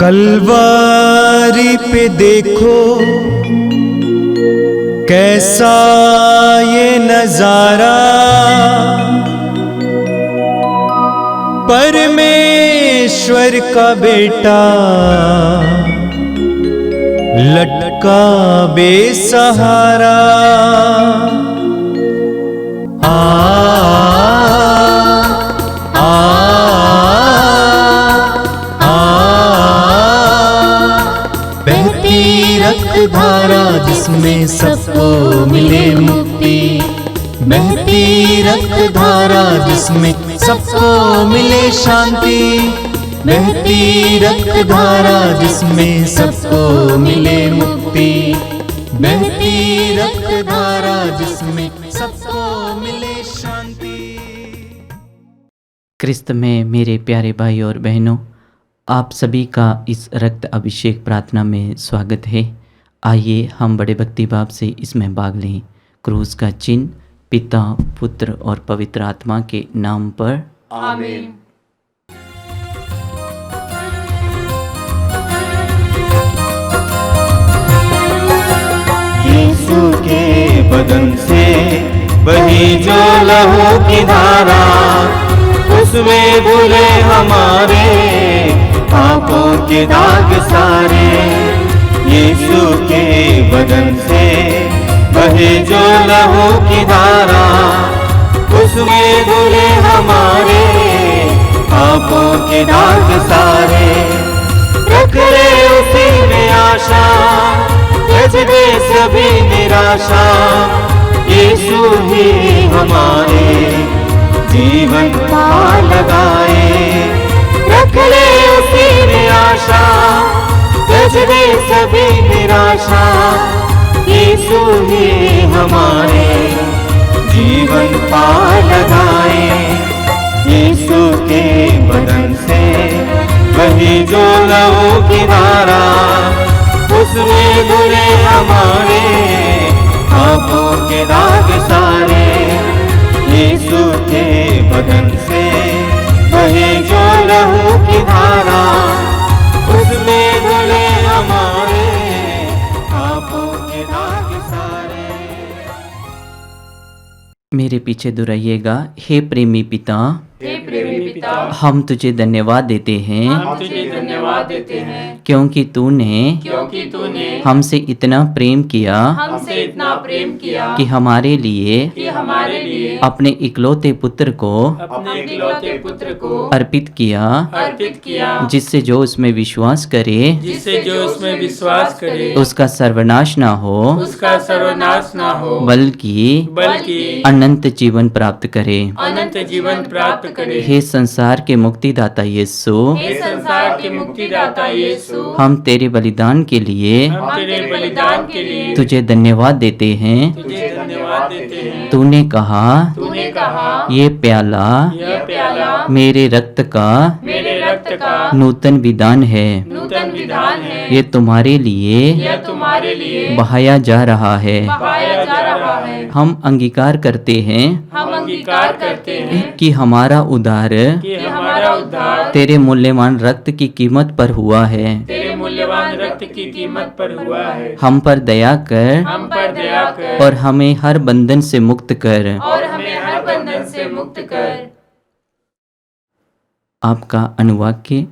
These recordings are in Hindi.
कलवारी पे देखो कैसा ये नजारा, परमेश्वर का बेटा लटका बेसहारा। बहती रक्त धारा जिसमें सबको मिले मुक्ति, बहती रक्त धारा जिसमें सबको मिले शांति, बहती रक्त धारा जिसमें सबको मिले मुक्ति, बहती रक्त धारा जिसमें सबको मिले शांति। क्रिस्त में मेरे प्यारे भाई और बहनों, आप सभी का इस रक्त अभिषेक प्रार्थना में स्वागत है। आइए हम बड़े भक्ति भाव से इसमें भाग लें। क्रूस का चिन्ह पिता, पुत्र और पवित्र आत्मा के नाम पर आमीन। यीशु के बदन से बही जो लहू की धारा, उसमें धुले हमारे पापों के दाग सारे। यीशु के बदन से बहे जो लहू की धारा, उसमें धुले हमारे पापों के दाग सारे। रख ले उसी में आशा, त्यज दे सभी निराशा, यीशु ही हमारे जीवन का लगाए। रख ले उसी में आशा, त्यज दे सभी निराशा, यीशु ही हमारे जीवन पा लगाए। यीशु के बदन से बही जो लहू की धारा, उसमें धुले हमारे पापों के दाग सारे। यीशु के बदन से बही जो लहू की धारा, उसमें धुले हमारे पापों के दाग सारे। मेरे पीछे दोहराइएगा। हे प्रेमी पिता, हे प्रेमी पिता, हम तुझे धन्यवाद देते हैं हम तुझे धन्यवाद देते हैं क्योंकि तूने क्योंकि तूने हमसे इतना प्रेम किया हमसे इतना प्रेम किया कि हमारे लिए कि हमारे लिए अपने इकलौते पुत्र को अपने इकलौते पुत्र को अर्पित किया, अर्पित किया, जिससे जो उसमें विश्वास करे जिससे जो उसमें विश्वास करे उसका सर्वनाश ना हो उसका सर्वनाश ना हो, बल्कि अनंत जीवन प्राप्त करे। अनंत जीवन प्राप्त करे। हे संसार के मुक्तिदाता यीशु, हे संसार के मुक्तिदाता यीशु, हम तेरे बलिदान के लिए हम तेरे बलिदान के लिए तुझे धन्यवाद देते हैं। तुझे धन्यवाद देते हैं। तूने कहा तूने कहा ये प्याला यह प्याला मेरे रक्त का मेरे रक्त का नूतन विधान है, नूतन विधान है, ये तुम्हारे लिए यह तुम्हारे लिए बहाया जा रहा है। बहाया जा रहा है। हम अंगीकार करते हैं हम अंगीकार करते हैं कि हमारा उद्धार कि हमारा उद्धार तेरे मूल्यवान रक्त की कीमत पर हुआ है। तेरे मूल्यवान रक्त की कीमत पर हुआ है। हम पर दया कर हम पर दया कर और हमें हर बंधन से मुक्त कर। और हमें हर बंधन से मुक्त कर। आपका अनुवाक्य।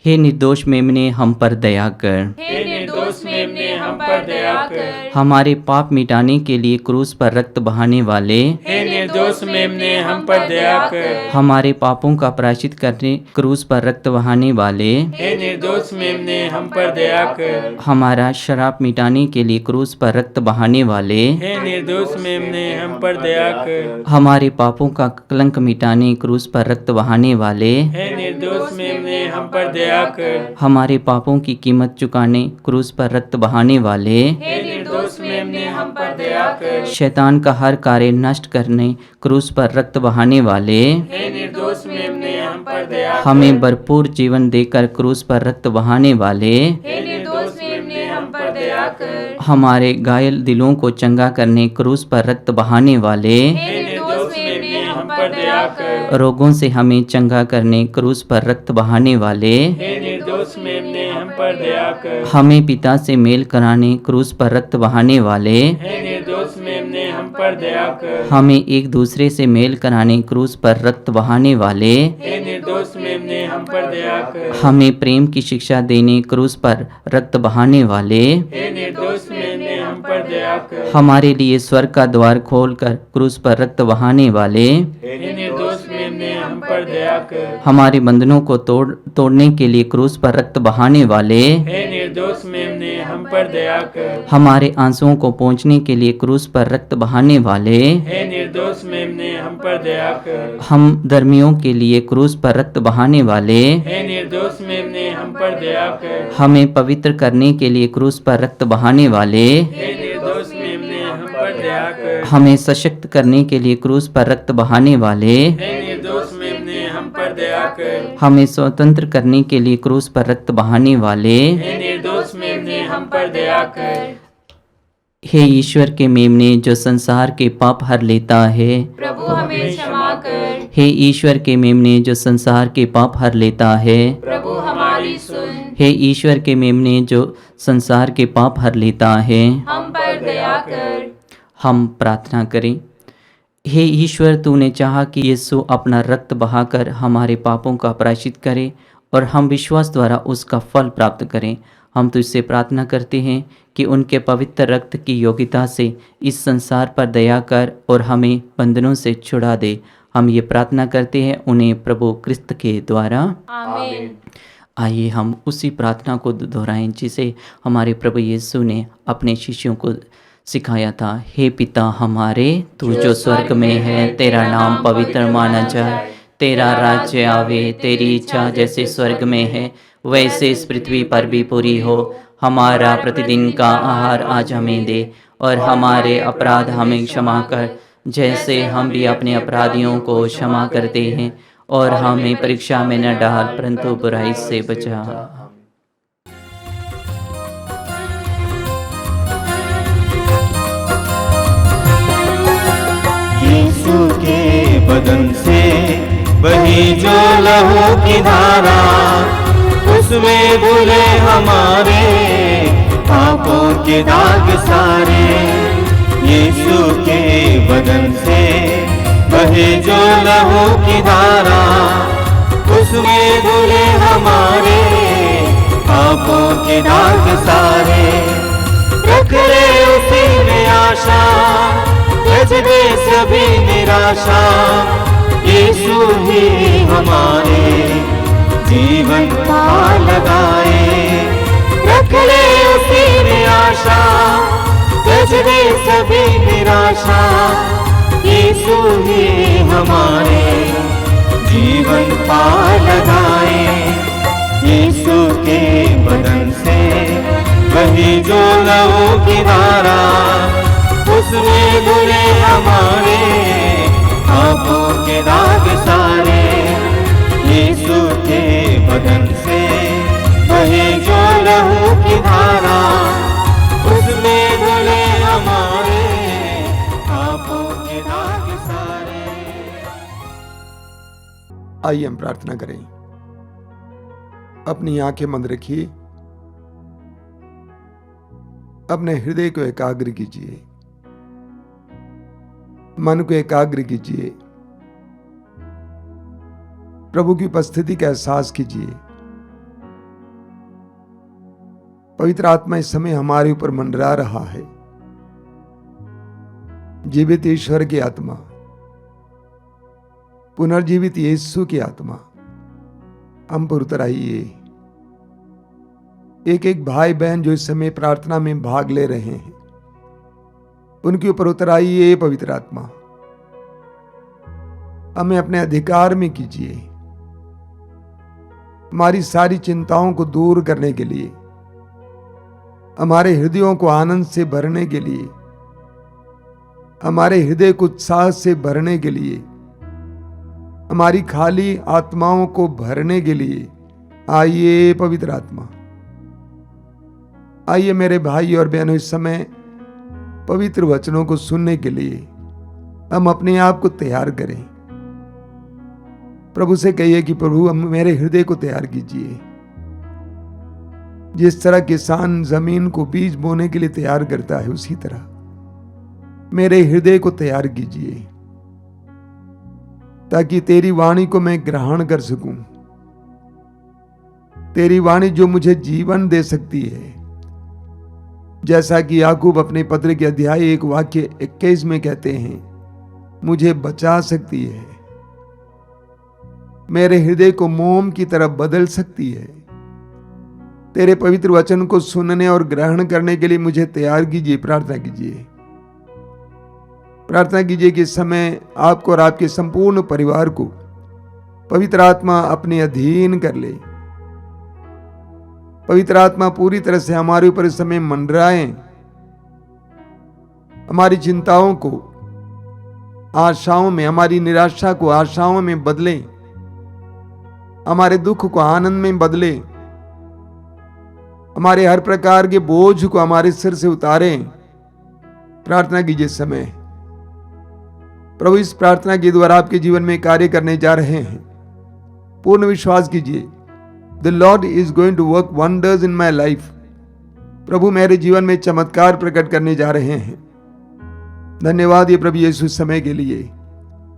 हे निर्दोष मेमने हम पर दया कर। हे निर्दोष मेमने हम पर दया कर। हमारे पाप मिटाने के लिए क्रूस पर रक्त बहाने वाले हे निर्दोष मेमने हम पर दया कर। हमारे पापों का प्रायश्चित करने क्रूस पर रक्त बहाने वाले हे निर्दोष मेमने हम पर दया कर। हमारा शराब मिटाने के लिए क्रूस पर रक्त बहाने वाले हे निर्दोष मेमने हम पर दया कर। हमारे पापों का कलंक मिटाने क्रूस पर रक्त बहाने वाले हे निर्दोष मेमने हम पर दया कर। हमारे पापों की कीमत चुकाने क्रूस पर रक्त बहाने वाले हे निर्दोष मेमने हम पर दया कर। शैतान का हर कार्य नष्ट करने क्रूस पर रक्त बहाने वाले हे निर्दोष मेमने हम पर दया कर। हमें भरपूर जीवन देकर क्रूस पर रक्त बहाने वाले हे निर्दोष मेमने हम पर दया कर। हमारे घायल दिलों को चंगा करने क्रूस पर रक्त बहाने वाले हे निर्दोष मेमने हम पर दया कर। रोगों से हमें चंगा करने क्रूस पर रक्त बहाने वाले, हे निर्दोष मेमने हम पर दया कर। हमें पिता से मेल कराने क्रूस पर रक्त बहाने वाले, हे निर्दोष मेमने हम पर दया कर। हमें एक दूसरे से मेल कराने क्रूस पर रक्त बहाने वाले, हे निर्दोष मेमने हम पर दया कर। हमें प्रेम की शिक्षा देने क्रूस पर रक्त बहाने वाले, हे निर्दोष मेमने हम पर दया कर। हमारे लिए स्वर्ग का द्वार खोलकर क्रूस पर रक्त बहाने वाले, हे निर्दोष मेमने हम पर दया कर। हमारे बंधनों को तोड़ने के लिए क्रूस पर रक्त बहाने वाले, हे निर्दोष मेमने हम पर दया कर। हमारे आंसुओं को पोंछने के लिए क्रूस पर रक्त बहाने वाले, हे निर्दोष मेमने हम पर दया कर। हम धर्मियों के लिए क्रूस पर रक्त बहाने वाले, हे निर्दोष मेमने हम पर दया कर। हमें पवित्र करने के लिए क्रूस पर रक्त बहाने वाले, हे निर्दोष मेमने हम पर दया कर। हमें सशक्त करने के लिए क्रूस पर रक्त बहाने वाले, हे निर्दोष मेमने हम पर दया कर। हमें स्वतंत्र करने के लिए क्रूस पर रक्त बहाने वाले, हे निर्दोष मेमने हम पर दया कर। हे ईश्वर के मेमने जो संसार के पाप हर लेता है, प्रभु हमें क्षमा कर। हे ईश्वर के मेमने जो संसार के पाप हर लेता है, प्रभु हमारी सुन। हे ईश्वर के मेमने जो संसार के पाप हर लेता है, हम पर दया कर। हम प्रार्थना करें। हे ईश्वर, तूने चाहा कि यीशु अपना रक्त बहाकर हमारे पापों का प्रायश्चित करे और हम विश्वास द्वारा उसका फल प्राप्त करें। हम तुझसे प्रार्थना करते हैं कि उनके पवित्र रक्त की योग्यता से इस संसार पर दया कर और हमें बंधनों से छुड़ा दे। हम ये प्रार्थना करते हैं उन्हें प्रभु क्रिस्त के द्वारा। आमीन। आइए हम उसी प्रार्थना को दोहराएं जिसे हमारे प्रभु यीशु ने अपने शिष्यों को सिखाया था। हे पिता हमारे, तू जो स्वर्ग में है, तेरा नाम पवित्र माना जाए, तेरा राज्य आवे, तेरी इच्छा जैसे स्वर्ग में है वैसे इस पृथ्वी पर भी पूरी हो। हमारा प्रतिदिन का आहार आज हमें दे और हमारे अपराध हमें क्षमा कर जैसे हम भी अपने अपराधियों को क्षमा करते हैं, और हमें परीक्षा में न डाल परंतु बुराई से बचा। यीशु के बदन से बही जो लहू की धारा, उसमें धुले हमारे पापों के दाग सारे। यीशु के बदन से बहे जो लहू की धारा, उसमें धुले हमारे पापों के दाग सारे। रख ले उसी में आशा, त्यज दे सभी निराशा। यीशु ही हमारे जीवन पार लगाए। रख ले उसी में आशा, त्यज दे सभी निराशा। यीशु ही हमारे जीवन पार लगाए। यीशु के बदन से वही जो लहू की धारा, उसमें धुले हमारे पापों के दाग सारे। यीशु के बदन से वही जो लहू की धारा, उसमें धुले हमारे पापों के दाग सारे। आइए हम प्रार्थना करें। अपनी आंखें बंद रखिए, अपने हृदय को एकाग्र कीजिए, मन को एकाग्र कीजिए, प्रभु की उपस्थिति का एहसास कीजिए। पवित्र आत्मा इस समय हमारे ऊपर मंडरा रहा है। जीवित ईश्वर की आत्मा, पुनर्जीवित यीशु की आत्मा हम पर उतर आइए। एक एक भाई बहन जो इस समय प्रार्थना में भाग ले रहे हैं, उनके ऊपर उतर आइए। पवित्र आत्मा हमें अपने अधिकार में कीजिए। हमारी सारी चिंताओं को दूर करने के लिए, हमारे हृदयों को आनंद से भरने के लिए, हमारे हृदय को उत्साह से भरने के लिए, हमारी खाली आत्माओं को भरने के लिए आइए। पवित्र आत्मा आइए। मेरे भाई और बहनों, इस समय पवित्र वचनों को सुनने के लिए हम अपने आप को तैयार करें। प्रभु से कहिए कि प्रभु मेरे हृदय को तैयार कीजिए। जिस तरह किसान जमीन को बीज बोने के लिए तैयार करता है, उसी तरह मेरे हृदय को तैयार कीजिए, ताकि तेरी वाणी को मैं ग्रहण कर सकूं। तेरी वाणी जो मुझे जीवन दे सकती है, जैसा कि याकूब अपने पत्र के अध्याय 1 वाक्य 21 में कहते हैं, मुझे बचा सकती है, मेरे हृदय को मोम की तरफ बदल सकती है। तेरे पवित्र वचन को सुनने और ग्रहण करने के लिए मुझे तैयार कीजिए। प्रार्थना कीजिए, प्रार्थना कीजिए कि इस समय आपको और आपके संपूर्ण परिवार को पवित्र आत्मा अपने अधीन कर ले। पवित्र आत्मा पूरी तरह से हमारे ऊपर इस समय मंडराए, हमारी चिंताओं को आशाओं में, हमारी निराशा को आशाओं में बदले, हमारे दुख को आनंद में बदले, हमारे हर प्रकार के बोझ को हमारे सिर से उतारें। प्रार्थना कीजिए समय। प्रभु इस प्रार्थना के द्वारा आपके जीवन में कार्य करने जा रहे हैं। पूर्ण विश्वास कीजिए, The Lord is going to work wonders in my life. प्रभु मेरे जीवन में चमत्कार प्रकट करने जा रहे हैं। धन्यवाद ये प्रभु यीशु समय के लिए,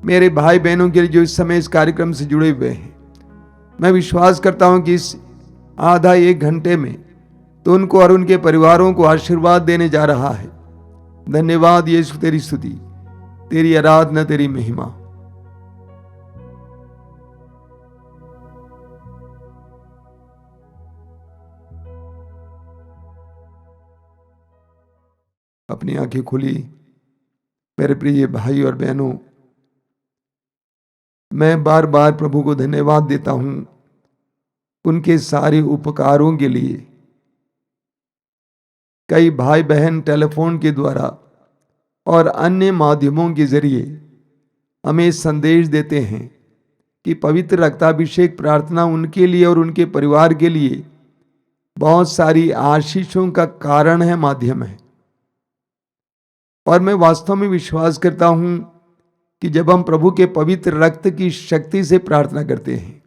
मेरे भाई बहनों के लिए जो इस समय इस कार्यक्रम से जुड़े हुए हैं। मैं विश्वास करता हूं कि इस आधा 1 घंटे में तो उनको और उनके परिवारों को आशीर्वाद देने जा रहा है। धन्यवाद यीशु, तेरी स्तुति, तेरी आराधना, तेरी महिमा। अपनी आंखें खुली। मेरे प्रिय भाई और बहनों, मैं बार बार प्रभु को धन्यवाद देता हूं उनके सारे उपकारों के लिए। कई भाई बहन टेलीफोन के द्वारा और अन्य माध्यमों के जरिए हमें संदेश देते हैं कि पवित्र रक्ताभिषेक प्रार्थना उनके लिए और उनके परिवार के लिए बहुत सारी आशीषों का कारण है, माध्यम है। और मैं वास्तव में विश्वास करता हूं कि जब हम प्रभु के पवित्र रक्त की शक्ति से प्रार्थना करते हैं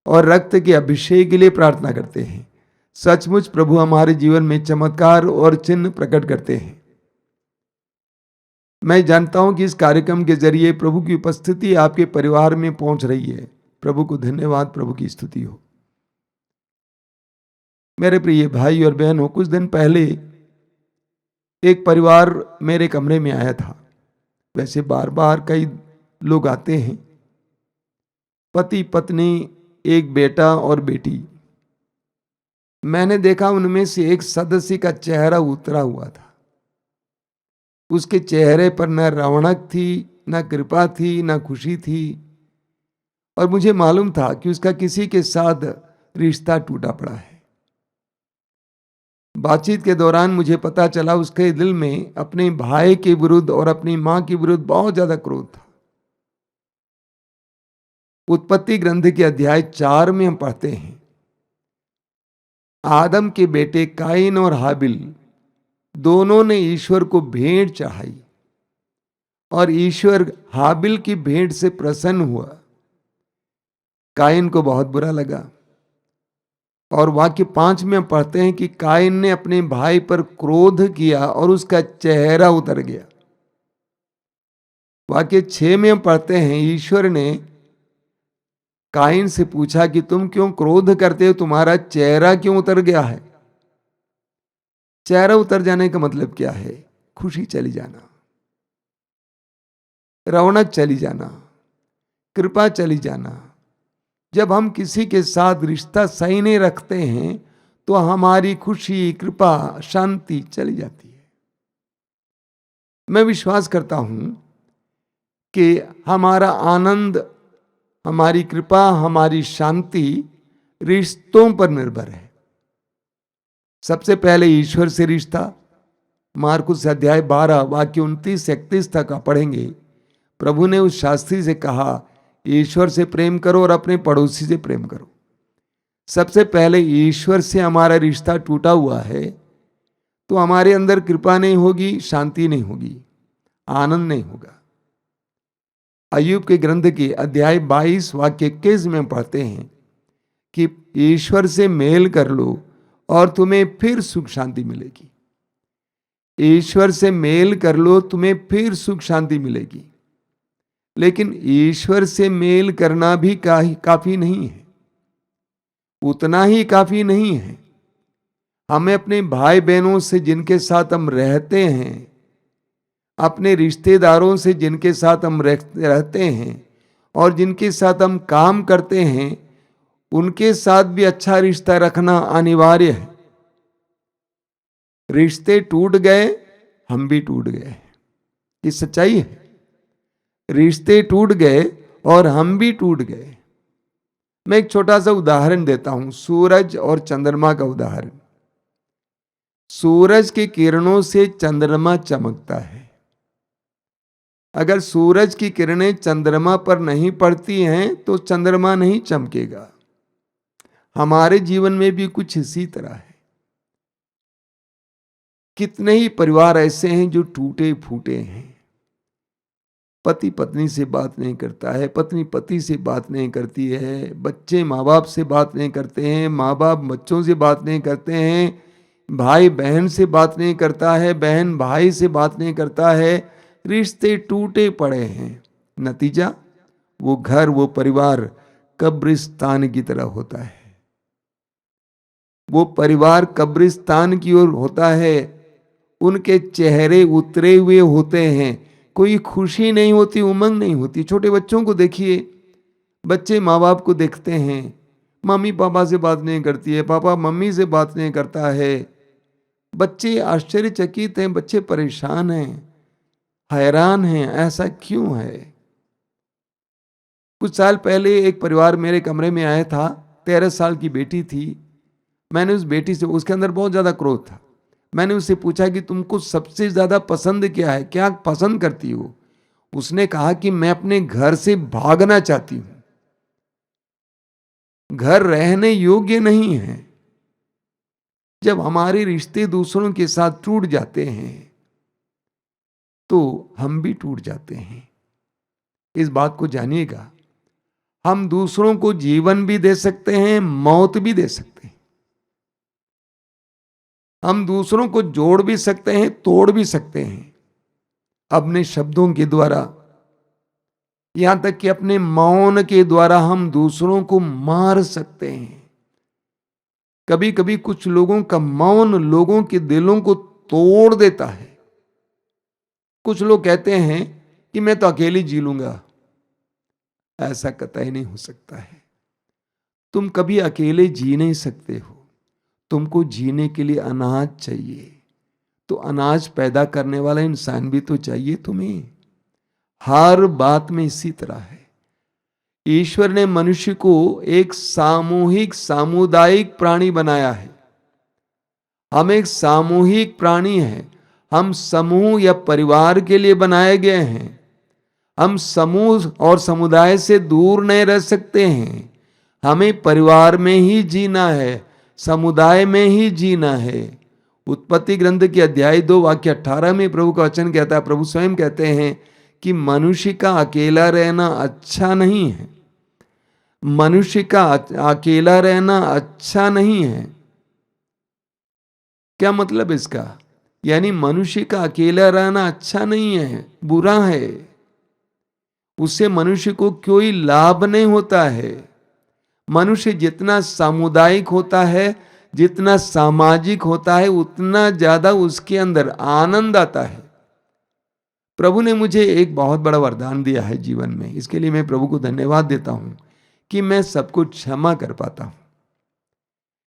और रक्त के अभिषेक के लिए प्रार्थना करते हैं, सचमुच प्रभु हमारे जीवन में चमत्कार और चिन्ह प्रकट करते हैं। मैं जानता हूं कि इस कार्यक्रम के जरिए प्रभु की उपस्थिति आपके परिवार में पहुंच रही है। प्रभु को धन्यवाद, प्रभु की स्तुति हो। मेरे प्रिय भाई और बहनों, कुछ दिन पहले एक परिवार मेरे कमरे में आया था। वैसे बार बार कई लोग आते हैं, पति पत्नी, एक बेटा और बेटी। मैंने देखा उनमें से एक सदस्य का चेहरा उतरा हुआ था। उसके चेहरे पर न रौनक थी, न कृपा थी, न खुशी थी। और मुझे मालूम था कि उसका किसी के साथ रिश्ता टूटा पड़ा है। बातचीत के दौरान मुझे पता चला उसके दिल में अपने भाई के विरुद्ध और अपनी मां के विरुद्ध बहुत ज्यादा क्रोध था। उत्पत्ति ग्रंथ के अध्याय 4 में हम पढ़ते हैं, आदम के बेटे काइन और हाबिल दोनों ने ईश्वर को भेंट चढ़ाई और ईश्वर हाबिल की भेंट से प्रसन्न हुआ। काइन को बहुत बुरा लगा और वाक्य 5 में हम पढ़ते हैं कि काइन ने अपने भाई पर क्रोध किया और उसका चेहरा उतर गया। वाक्य 6 में हम पढ़ते हैं, ईश्वर ने काइन से पूछा कि तुम क्यों क्रोध करते हो, तुम्हारा चेहरा क्यों उतर गया है। चेहरा उतर जाने का मतलब क्या है? खुशी चली जाना, रौनक चली जाना, कृपा चली जाना। जब हम किसी के साथ रिश्ता सही नहीं रखते हैं तो हमारी खुशी, कृपा, शांति चली जाती है। मैं विश्वास करता हूं कि हमारा आनंद, हमारी कृपा, हमारी शांति रिश्तों पर निर्भर है। सबसे पहले ईश्वर से रिश्ता। मार्कुस अध्याय 12 वाक्य 29-31 तक आप पढ़ेंगे। प्रभु ने उस शास्त्री से कहा, ईश्वर से प्रेम करो और अपने पड़ोसी से प्रेम करो। सबसे पहले ईश्वर से हमारा रिश्ता टूटा हुआ है तो हमारे अंदर कृपा नहीं होगी, शांति नहीं होगी, आनंद नहीं होगा। अय्यूब के ग्रंथ के अध्याय 22 वाक्य 21 में पढ़ते हैं कि ईश्वर से मेल कर लो और तुम्हें फिर सुख शांति मिलेगी। ईश्वर से मेल कर लो, तुम्हें फिर सुख शांति मिलेगी। लेकिन ईश्वर से मेल करना भी काफी नहीं है, उतना ही काफी नहीं है। हमें अपने भाई बहनों से जिनके साथ हम रहते हैं, अपने रिश्तेदारों से जिनके साथ हम रहते हैं और जिनके साथ हम काम करते हैं, उनके साथ भी अच्छा रिश्ता रखना अनिवार्य है। रिश्ते टूट गए, हम भी टूट गए, ये सच्चाई है। रिश्ते टूट गए और हम भी टूट गए। मैं एक छोटा सा उदाहरण देता हूं, सूरज और चंद्रमा का उदाहरण। सूरज के किरणों से चंद्रमा चमकता है। अगर सूरज की किरणें चंद्रमा पर नहीं पड़ती हैं तो चंद्रमा नहीं चमकेगा। हमारे जीवन में भी कुछ इसी तरह है। कितने ही परिवार ऐसे हैं जो टूटे फूटे हैं। पति पत्नी से बात नहीं करता है, पत्नी पति से बात नहीं करती है, बच्चे माँ बाप से बात नहीं करते हैं, माँ बाप बच्चों से बात नहीं करते हैं, भाई बहन से बात नहीं करता है, बहन भाई से बात नहीं करता है। रिश्ते टूटे पड़े हैं। नतीजा, वो घर, वो परिवार कब्रिस्तान की तरह होता है। वो परिवार कब्रिस्तान की ओर होता है। उनके चेहरे उतरे हुए होते हैं, कोई खुशी नहीं होती, उमंग नहीं होती। छोटे बच्चों को देखिए, बच्चे माँ बाप को देखते हैं, मम्मी पापा से बात नहीं करती है, पापा मम्मी से बात नहीं करता है। बच्चे आश्चर्यचकित हैं, बच्चे परेशान हैं, हैरान हैं, ऐसा क्यों है। कुछ साल पहले एक परिवार मेरे कमरे में आया था। 13 साल की बेटी थी। मैंने उस बेटी से, उसके अंदर बहुत ज्यादा क्रोध था, मैंने उससे पूछा कि तुमको सबसे ज्यादा पसंद क्या है, क्या पसंद करती हो। उसने कहा कि मैं अपने घर से भागना चाहती हूं, घर रहने योग्य नहीं है। जब हमारे रिश्ते दूसरों के साथ टूट जाते हैं तो हम भी टूट जाते हैं। इस बात को जानिएगा, हम दूसरों को जीवन भी दे सकते हैं, मौत भी दे सकते हैं। हम दूसरों को जोड़ भी सकते हैं, तोड़ भी सकते हैं अपने शब्दों के द्वारा। यहां तक कि अपने मौन के द्वारा हम दूसरों को मार सकते हैं। कभी कभी कुछ लोगों का मौन लोगों के दिलों को तोड़ देता है। कुछ लोग कहते हैं कि मैं तो अकेले जी लूंगा। ऐसा कतई नहीं हो सकता है। तुम कभी अकेले जी नहीं सकते हो। तुमको जीने के लिए अनाज चाहिए, तो अनाज पैदा करने वाला इंसान भी तो चाहिए तुम्हें। हर बात में इसी तरह है। ईश्वर ने मनुष्य को एक सामूहिक सामुदायिक प्राणी बनाया है। हम एक सामूहिक प्राणी हैं। हम समूह या परिवार के लिए बनाए गए हैं। हम समूह और समुदाय से दूर नहीं रह सकते हैं। हमें परिवार में ही जीना है, समुदाय में ही जीना है। उत्पत्ति ग्रंथ के अध्याय 2 वाक्य 18 में प्रभु का वचन कहता है, प्रभु स्वयं कहते हैं कि मनुष्य का अकेला रहना अच्छा नहीं है। मनुष्य का अकेला रहना अच्छा नहीं है। क्या मतलब इसका? यानी मनुष्य का अकेला रहना अच्छा नहीं है, बुरा है। उससे मनुष्य को कोई लाभ नहीं होता है। मनुष्य जितना सामुदायिक होता है, जितना सामाजिक होता है, उतना ज्यादा उसके अंदर आनंद आता है। प्रभु ने मुझे एक बहुत बड़ा वरदान दिया है जीवन में। इसके लिए मैं प्रभु को धन्यवाद देता हूं कि मैं सबको क्षमा कर पाता हूं।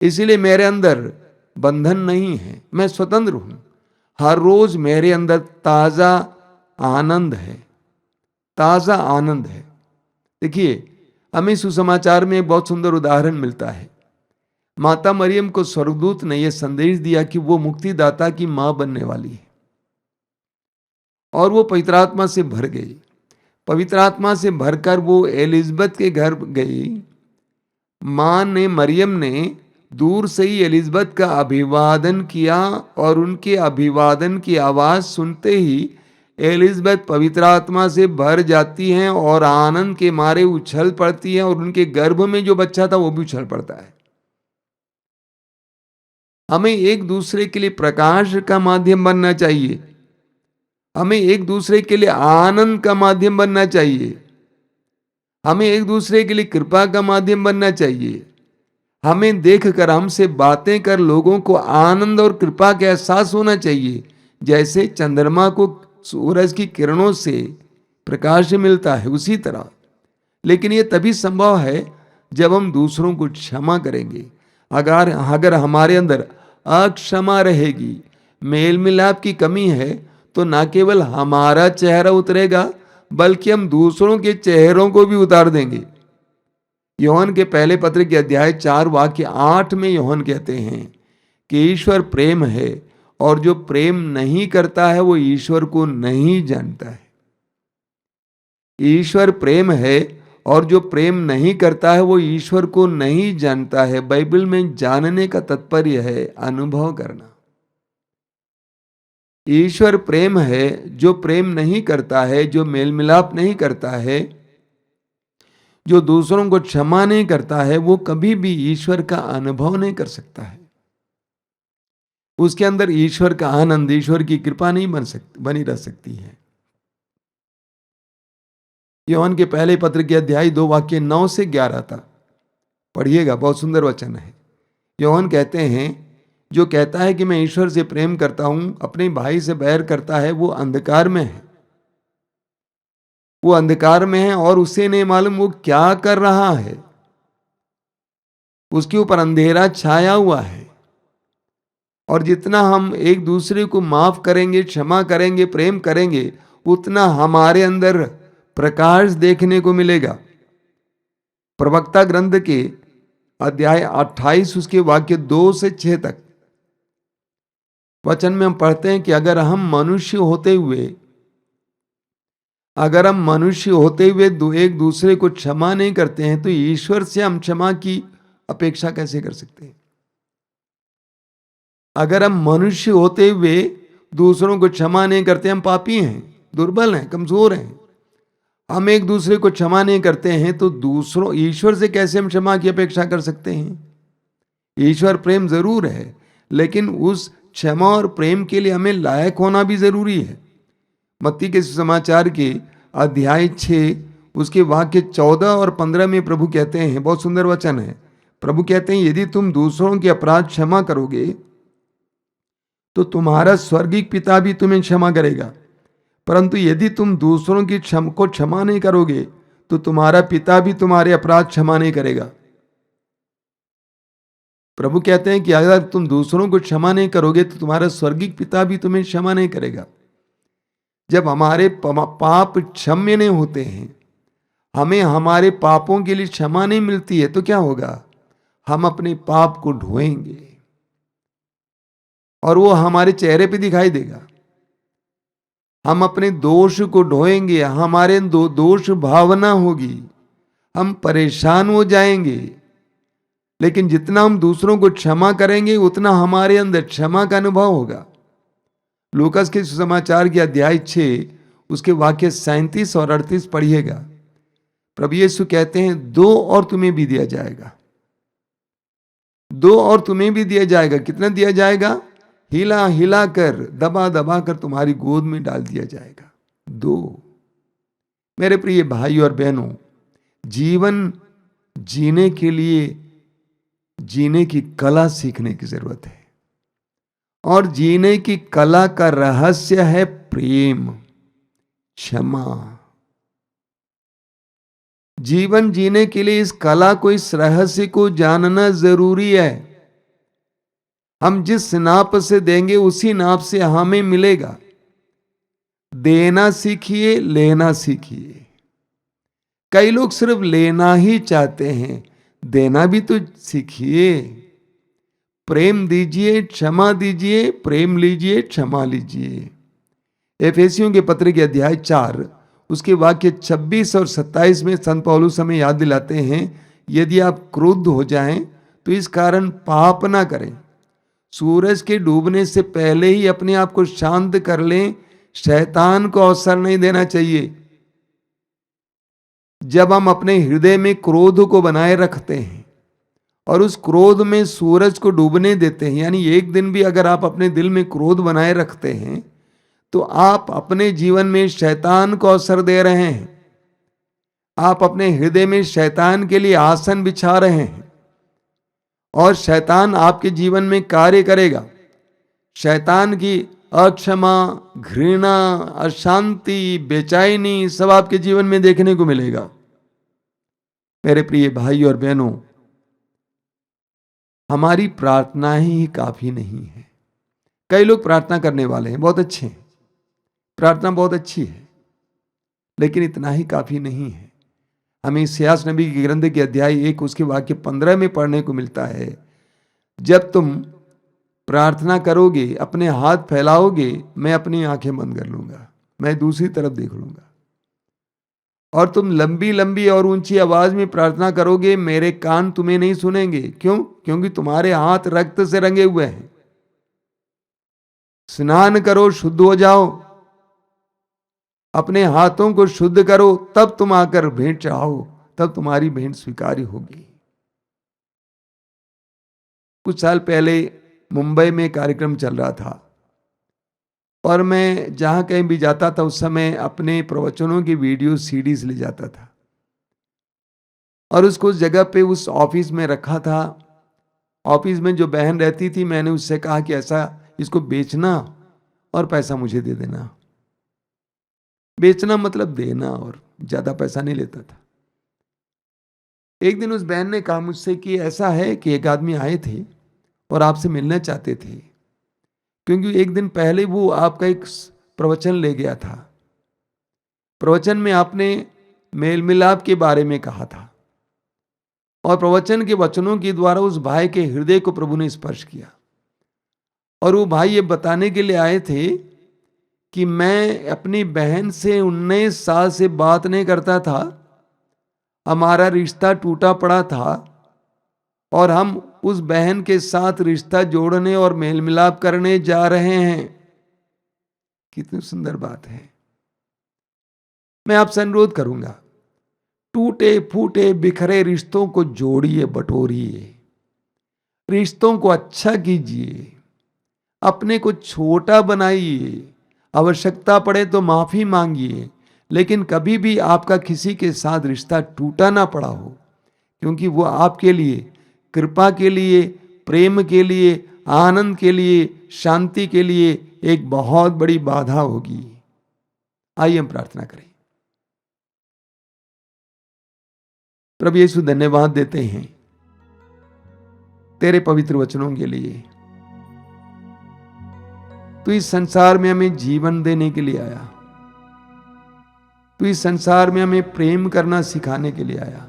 इसीलिए मेरे अंदर बंधन नहीं है, मैं स्वतंत्र हूं। हर रोज मेरे अंदर ताजा आनंद है, ताजा आनंद है। देखिए, हमें सुसमाचार में एक बहुत सुंदर उदाहरण मिलता है। माता मरियम को स्वर्गदूत ने यह संदेश दिया कि वो मुक्तिदाता की मां बनने वाली है, और वो पवित्र आत्मा से भर गई। पवित्र आत्मा से भरकर वो एलिजबेथ के घर गई। मां ने, मरियम ने दूर से ही एलिजबेथ का अभिवादन किया, और उनके अभिवादन की आवाज सुनते ही एलिजबेथ पवित्र आत्मा से भर जाती हैं और आनंद के मारे उछल पड़ती है, और उनके गर्भ में जो बच्चा था वो भी उछल पड़ता है। हमें एक दूसरे के लिए प्रकाश का माध्यम बनना चाहिए, हमें एक दूसरे के लिए आनंद का माध्यम बनना चाहिए, हमें एक दूसरे के लिए कृपा का माध्यम बनना चाहिए। हमें देखकर, हमसे बातें कर लोगों को आनंद और कृपा का एहसास होना चाहिए। जैसे चंद्रमा को सूरज की किरणों से प्रकाश मिलता है, उसी तरह। लेकिन ये तभी संभव है जब हम दूसरों को क्षमा करेंगे। अगर हमारे अंदर अक्षमा रहेगी, मेल मिलाप की कमी है, तो ना केवल हमारा चेहरा उतरेगा बल्कि हम दूसरों के चेहरों को भी उतार देंगे। यूहन्ना के पहले पत्र के अध्याय 4 वाक्य 8 में यूहन्ना कहते हैं कि ईश्वर प्रेम है, और जो प्रेम नहीं करता है वो ईश्वर को नहीं जानता है। ईश्वर प्रेम है, और जो प्रेम नहीं करता है वो ईश्वर को नहीं जानता है। बाइबल में जानने का तात्पर्य है अनुभव करना। ईश्वर प्रेम है, जो प्रेम नहीं करता है, जो मेल मिलाप नहीं करता है, जो दूसरों को क्षमा नहीं करता है, वो कभी भी ईश्वर का अनुभव नहीं कर सकता है। उसके अंदर ईश्वर का आनंद, ईश्वर की कृपा नहीं बनी रह सकती है। यूहन्ना के पहले पत्र के अध्याय 2 वाक्य 9 से 11 तक पढ़िएगा, बहुत सुंदर वचन है। यूहन्ना कहते हैं, जो कहता है कि मैं ईश्वर से प्रेम करता हूं, अपने भाई से बैर करता है, वो अंधकार में है। वो अंधकार में है और उसे नहीं मालूम वो क्या कर रहा है। उसके ऊपर अंधेरा छाया हुआ है। और जितना हम एक दूसरे को माफ करेंगे, क्षमा करेंगे, प्रेम करेंगे, उतना हमारे अंदर प्रकाश देखने को मिलेगा। प्रवक्ता ग्रंथ के अध्याय 28 उसके वाक्य 2 से 6 तक वचन में हम पढ़ते हैं कि अगर हम मनुष्य होते हुए एक दूसरे को क्षमा नहीं करते हैं, तो ईश्वर से हम क्षमा की अपेक्षा कैसे कर सकते हैं? अगर हम मनुष्य होते हुए दूसरों को क्षमा नहीं करते, हम पापी हैं, दुर्बल हैं, कमजोर हैं। हम एक दूसरे को क्षमा नहीं करते हैं, तो ईश्वर से कैसे हम क्षमा की अपेक्षा कर सकते हैं? ईश्वर प्रेम जरूर है, लेकिन उस क्षमा और प्रेम के लिए हमें लायक होना भी जरूरी है। मत्ती के समाचार के अध्याय 6 उसके वाक्य 14 और 15 में प्रभु कहते हैं, बहुत सुंदर वचन है। प्रभु कहते हैं, यदि तुम दूसरों के अपराध क्षमा करोगे तो तुम्हारा स्वर्गीय पिता भी तुम्हें क्षमा करेगा, परंतु यदि तुम दूसरों की को क्षमा नहीं करोगे तो तुम्हारा पिता भी तुम्हारे अपराध क्षमा नहीं करेगा। प्रभु कहते हैं कि अगर तुम दूसरों को क्षमा नहीं करोगे तो तुम्हारा स्वर्गीय पिता भी तुम्हें क्षमा नहीं करेगा। जब हमारे पाप क्षम्य नहीं होते हैं, हमें हमारे पापों के लिए क्षमा नहीं मिलती है, तो क्या होगा? हम अपने पाप को ढोएंगे और वो हमारे चेहरे पे दिखाई देगा। हम अपने दोष को ढोएंगे, हमारे दोष भावना होगी, हम परेशान हो जाएंगे। लेकिन जितना हम दूसरों को क्षमा करेंगे उतना हमारे अंदर क्षमा का अनुभव होगा। लूकास के सुसमाचार के अध्याय 6 उसके वाक्य 37 और 38 पढ़िएगा। प्रभु यीशु कहते हैं, 2 और तुम्हें भी दिया जाएगा, 2 और तुम्हें भी दिया जाएगा। कितना दिया जाएगा? हिला हिला कर, दबा दबा कर तुम्हारी गोद में डाल दिया जाएगा। 2। मेरे प्रिय भाई और बहनों, जीवन जीने के लिए जीने की कला सीखने की जरूरत है, और जीने की कला का रहस्य है प्रेम, क्षमा। जीवन जीने के लिए इस कला को, इस रहस्य को जानना जरूरी है। हम जिस नाप से देंगे उसी नाप से हमें मिलेगा। देना सीखिए, लेना सीखिए। कई लोग सिर्फ लेना ही चाहते हैं, देना भी तो सीखिए। प्रेम दीजिए, क्षमा दीजिए, प्रेम लीजिए, क्षमा लीजिए। एफेसियों के पत्र के अध्याय 4 उसके वाक्य 26 और 27 में संत पौलुस हमें याद दिलाते हैं, यदि आप क्रुद्ध हो जाएं तो इस कारण पाप ना करें। सूरज के डूबने से पहले ही अपने आप को शांत कर लें, शैतान को अवसर नहीं देना चाहिए। जब हम अपने हृदय में क्रोध को बनाए रखते हैं और उस क्रोध में सूरज को डूबने देते हैं, यानी एक दिन भी अगर आप अपने दिल में क्रोध बनाए रखते हैं तो आप अपने जीवन में शैतान को अवसर दे रहे हैं। आप अपने हृदय में शैतान के लिए आसन बिछा रहे हैं और शैतान आपके जीवन में कार्य करेगा। शैतान की अक्षमा, घृणा, अशांति, बेचैनी सब आपके जीवन में देखने को मिलेगा। मेरे प्रिय भाई और बहनों, हमारी प्रार्थनाएं ही काफी नहीं है। कई लोग प्रार्थना करने वाले हैं, बहुत अच्छे हैं, प्रार्थना बहुत अच्छी है, लेकिन इतना ही काफी नहीं है। हमें इस्यास नबी के ग्रंथ के अध्याय 1 उसके वाक्य 15 में पढ़ने को मिलता है, जब तुम प्रार्थना करोगे, अपने हाथ फैलाओगे, मैं अपनी आंखें बंद कर लूंगा, मैं दूसरी तरफ देख लूंगा। और तुम लंबी लंबी और ऊंची आवाज में प्रार्थना करोगे, मेरे कान तुम्हें नहीं सुनेंगे। क्यों? क्योंकि तुम्हारे हाथ रक्त से रंगे हुए हैं। स्नान करो, शुद्ध हो जाओ, अपने हाथों को शुद्ध करो, तब तुम आकर भेंट चढ़ाओ, तब तुम्हारी भेंट स्वीकार्य होगी। कुछ साल पहले मुंबई में कार्यक्रम चल रहा था और मैं जहां कहीं भी जाता था उस समय अपने प्रवचनों की वीडियो सीडीज ले जाता था और उसको उस जगह पे उस ऑफिस में रखा था। ऑफिस में जो बहन रहती थी, मैंने उससे कहा कि ऐसा इसको बेचना और पैसा मुझे दे देना। बेचना मतलब देना, और ज्यादा पैसा नहीं लेता था। एक दिन उस बहन ने कहा मुझसे कि ऐसा है कि एक आदमी आए थे और आपसे मिलना चाहते थे, क्योंकि एक दिन पहले वो आपका एक प्रवचन ले गया था। प्रवचन में आपने मेल मिलाप के बारे में कहा था और प्रवचन के वचनों के द्वारा उस भाई के हृदय को प्रभु ने स्पर्श किया। और वो भाई ये बताने के लिए आए थे कि मैं अपनी बहन से 19 साल से बात नहीं करता था, हमारा रिश्ता टूटा पड़ा था और हम उस बहन के साथ रिश्ता जोड़ने और मेल मिलाप करने जा रहे हैं। कितनी सुंदर बात है। मैं आपसे अनुरोध करूंगा, टूटे फूटे बिखरे रिश्तों को जोड़िए, बटोरिए, रिश्तों को अच्छा कीजिए, अपने को छोटा बनाइए, आवश्यकता पड़े तो माफी मांगिए, लेकिन कभी भी आपका किसी के साथ रिश्ता टूटा ना पड़ा हो, क्योंकि वो आपके लिए, कृपा के लिए, प्रेम के लिए, आनंद के लिए, शांति के लिए एक बहुत बड़ी बाधा होगी। आइए हम प्रार्थना करें। प्रभु यीशु, धन्यवाद देते हैं तेरे पवित्र वचनों के लिए। तू इस संसार में हमें जीवन देने के लिए आया, तू इस संसार में हमें प्रेम करना सिखाने के लिए आया।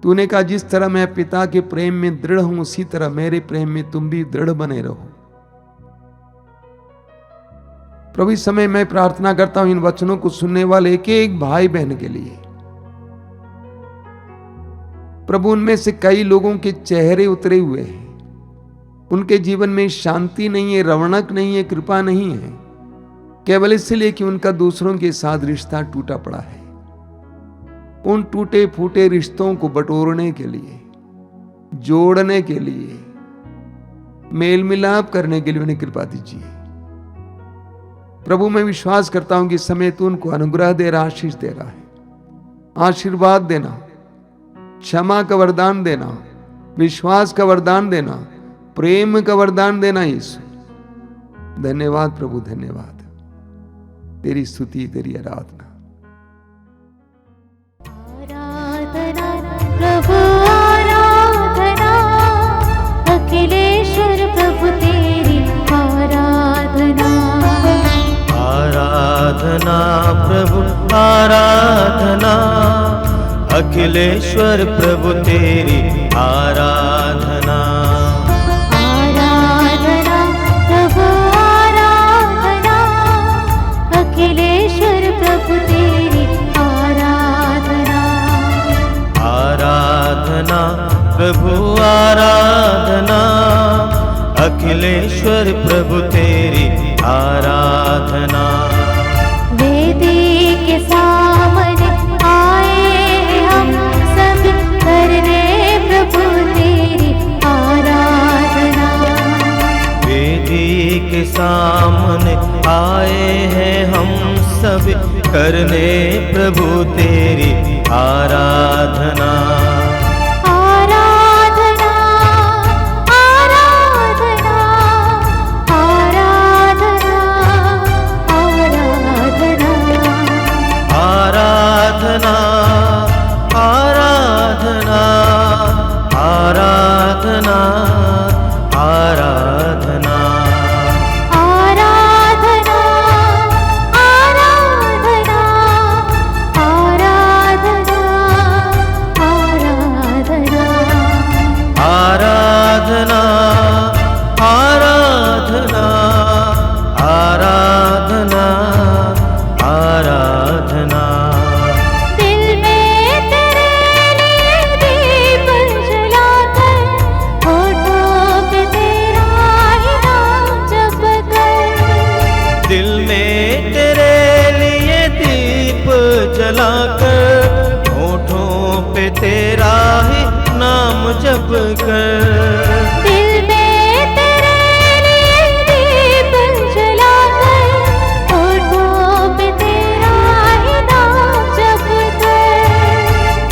तूने कहा जिस तरह मैं पिता के प्रेम में दृढ़ हूं, उसी तरह मेरे प्रेम में तुम भी दृढ़ बने रहो। प्रभु इस समय मैं प्रार्थना करता हूं इन वचनों को सुनने वाले एक एक भाई बहन के लिए। प्रभु उनमें से कई लोगों के चेहरे उतरे हुए हैं, उनके जीवन में शांति नहीं है, रौनक नहीं है, कृपा नहीं है, केवल इसलिए कि उनका दूसरों के साथ रिश्ता टूटा पड़ा है। उन टूटे फूटे रिश्तों को बटोरने के लिए, जोड़ने के लिए, मेल मिलाप करने के लिए उन्हें कृपा दीजिए। प्रभु मैं विश्वास करता हूं कि इस समय तू उनको अनुग्रह दे रहा, आशीष दे रहा है। आशीर्वाद देना, क्षमा का वरदान देना, विश्वास का वरदान देना, प्रेम का वरदान देना। यीशु धन्यवाद प्रभु, धन्यवाद। तेरी स्तुति, तेरी आराधना। प्रभु आराधना, अखिलेश्वर प्रभु तेरी आराधना। आराधना प्रभु आराधना, अखिलेश्वर प्रभु तेरी आराधना। आराधना प्रभु आराधना, अखिलेश्वर प्रभु तेरी आराधना। आराधना प्रभु आराधना, अखिलेश्वर अखिलेश्वर प्रभु तेरी आराधना। वेदी के सामने आए हम सब करने प्रभु तेरी आराधना। वेदी के सामने आए हैं हम सब करने प्रभु तेरी आराधना। आराधना आराधना आराधना आराधना आराधना आराधना आराधना आराधना आराधना आराधना आराधना आराधना आराधना आराधना आराधना आराधना। दिल में तेरे लिए दीप जलाकर होठों पे तेरा ही नाम जपकर। दिल में तेरे लिए दीप जलाकर होठों पे तेरा ही नाम जप कर। दिल में तेरे लिए दीप जलाकर होठों पे तेरा ही नाम जपकर।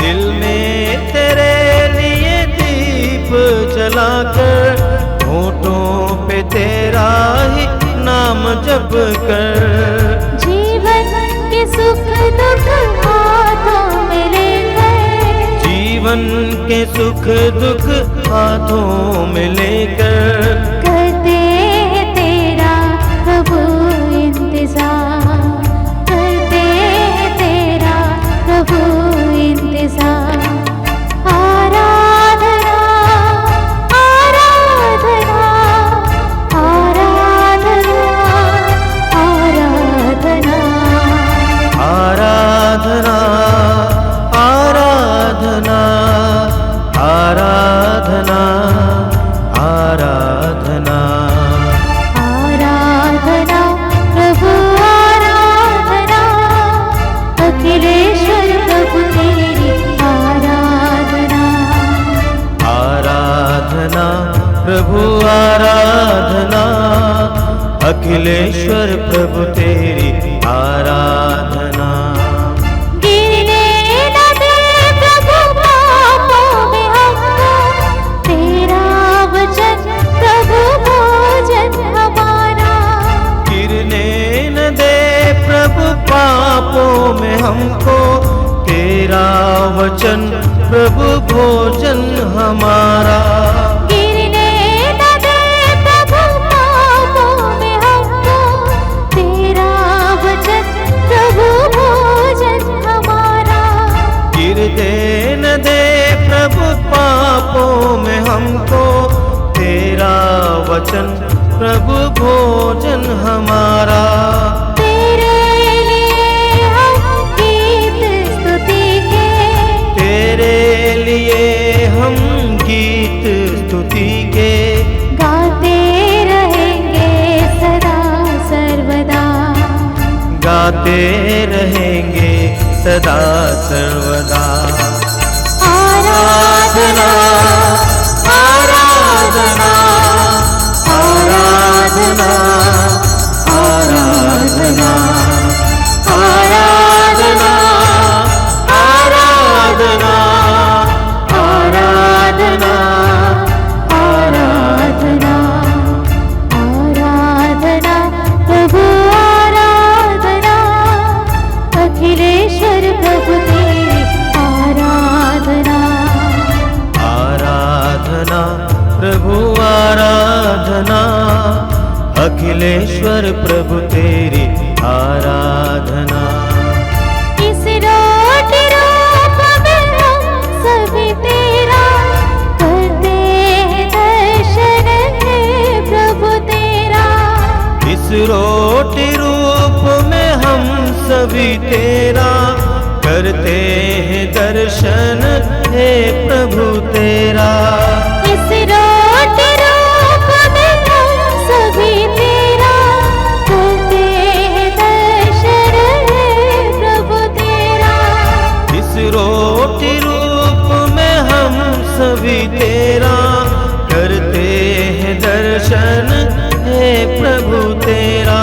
दिल में तेरे लिए दीप जलाकर होठों पे तेरा ही नाम जप कर। जीवन के सुख दुख हाथों में लेकर। जीवन के सुख दुख हाथों में लेकर करते हैं तेरा प्रभु इंतजार। करते हैं तेरा प्रभु इंतजार। आराधना आराधना आराधना आराधना आराधना आराधना आराधना आराधना आराधना प्रभु आराधना। अखिलेश्वर प्रभु तेरी आराधना। आराधना प्रभु आराधना। अखिलेश्वर प्रभु तेरी आराधना। गिरने न दे प्रभु पापों में हमको। तेरा वचन प्रभु भोजन हमारा। गिरने न दे प्रभु पापों में हमको। तेरा वचन प्रभु भोजन हमारा। गिरने न दे प्रभु पापों में हमको। तेरा वचन प्रभु भोजन हमारा। गिरने न दे प्रभु पापों में हमको। तेरा वचन प्रभु भोजन हमारा। तेरे लिए हम गीत स्तुति के। तेरे लिए हम गीत स्तुति के गाते रहेंगे सदा सर्वदा। गाते रहेंगे सदा सर्वदा। आराधना आराधना आराधना आराधना आराधना आराधना आराधना आराधना आराधना प्रभु आराधना। अखिलेश्वर प्रभु तेरी आराधना। आराधना प्रभु आराधना। अखिलेश्वर प्रभु तेरी आराधना। इस रोटी रूप में हम सभी तेरा करते हैं दर्शन है प्रभु तेरा। इस रोटी रूप में हम सभी तेरा करते हैं दर्शन हे प्रभु तेरा। इस रोटी रूप में हम सभी तेरा, करते हैं दर्शन हे प्रभु तेरा।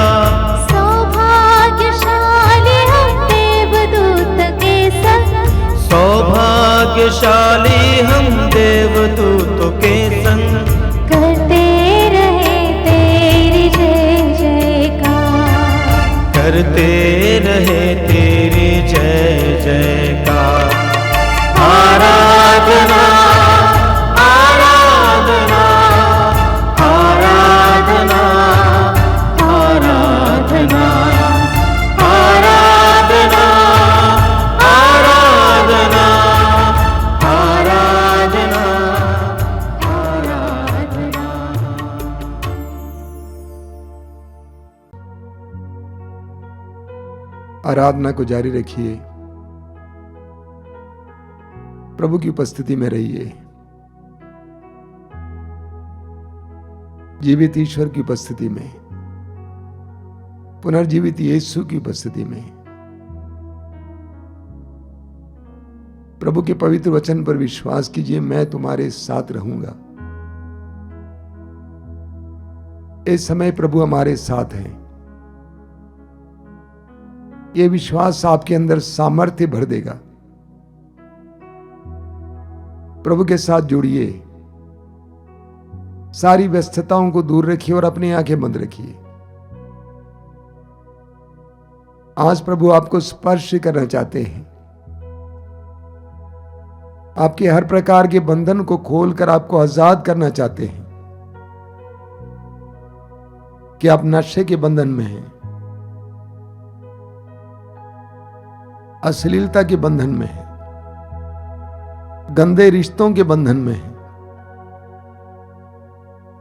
सौभाग्यशाली हम देवदूत के संग, सौभाग्यशाली हम देवदूत के संग, करते रहे तेरी जय जयकार, करते रहे तेरी जय जयकार। आराधना आराधना आराधना आराधना आराधना आराधना आराधना आराधना। आराधना को जारी रखिए, प्रभु की उपस्थिति में रहिए, जीवित ईश्वर की उपस्थिति में, पुनर्जीवित यीशु की उपस्थिति में, प्रभु के पवित्र वचन पर विश्वास कीजिए, मैं तुम्हारे साथ रहूंगा। इस समय प्रभु हमारे साथ हैं। यह विश्वास आपके अंदर सामर्थ्य भर देगा। प्रभु के साथ जुड़िए, सारी व्यस्तताओं को दूर रखिए और अपनी आंखें बंद रखिए। आज प्रभु आपको स्पर्श करना चाहते हैं, आपके हर प्रकार के बंधन को खोलकर आपको आजाद करना चाहते हैं कि आप नशे के बंधन में हैं, अश्लीलता के बंधन में हैं, गंदे रिश्तों के बंधन में हैं,